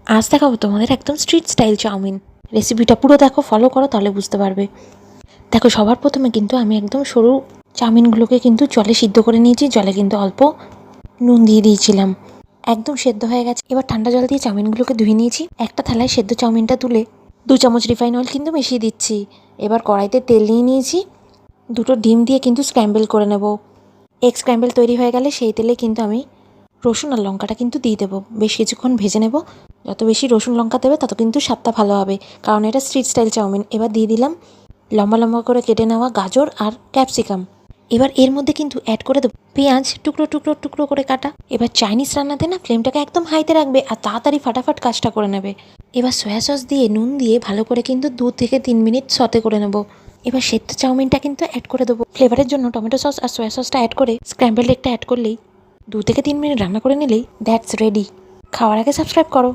আজ দেখাবো তোমাদের একদম স্ট্রিট স্টাইল চাউমিন। রেসিপিটা পুরো দেখো, ফলো করো, তাহলে বুঝতে পারবে। দেখো, সবার প্রথমে কিন্তু আমি একদম সরু চাউমিনগুলোকে কিন্তু জলে সিদ্ধ করে নিয়েছি। জলে কিন্তু অল্প নুন দিয়ে দিয়েছিলাম, একদম সেদ্ধ হয়ে গেছে। এবার ঠান্ডা জল দিয়ে চাউমিনগুলোকে ধুয়ে নিয়েছি। একটা থালায় সেদ্ধ চাউমিনটা তুলে 2 চামচ রিফাইন অয়েল কিন্তু মিশিয়ে দিচ্ছি। এবার কড়াইতে তেল নিয়ে নিয়েছি। 2টো ডিম দিয়ে কিন্তু স্ক্র্যাম্বল করে নেব। এগ স্ক্র্যাম্বল তৈরি হয়ে গেলে সেই তেলে কিন্তু আমি রসুন আর লঙ্কাটা কিন্তু দিয়ে দেবো। বেশ কিছুক্ষণ ভেজে নেব। যত বেশি রসুন লঙ্কা দেবে তত কিন্তু স্বাদটা ভালো হবে, কারণ এটা স্ট্রিট স্টাইল চাউমিন। এবার দিয়ে দিলাম লম্বা লম্বা করে কেটে নেওয়া গাজর আর ক্যাপসিকাম। এবার এর মধ্যে কিন্তু অ্যাড করে দেবো পেঁয়াজ টুকরো টুকরো টুকরো করে কাটা। এবার চাইনিজ রান্নাতে না ফ্লেমটাকে একদম হাইতে রাখবে আর তাড়াতাড়ি ফাটাফাট কাজটা করে নেবে। এবার সয়া সস দিয়ে নুন দিয়ে ভালো করে কিন্তু 2 থেকে 3 মিনিট সতে করে নেব। এবার সেদ্ধ চাউমিনটা কিন্তু অ্যাড করে দেবো। ফ্লেভারের জন্য টমেটো সস আর সয়া সসটা অ্যাড করে স্ক্র্যাম্বল এগটা অ্যাড করলেই 2 থেকে 3 মিনিট রান্না করে নিলেই দ্যাটস রেডি। খাওয়ার আগে সাবস্ক্রাইব করো।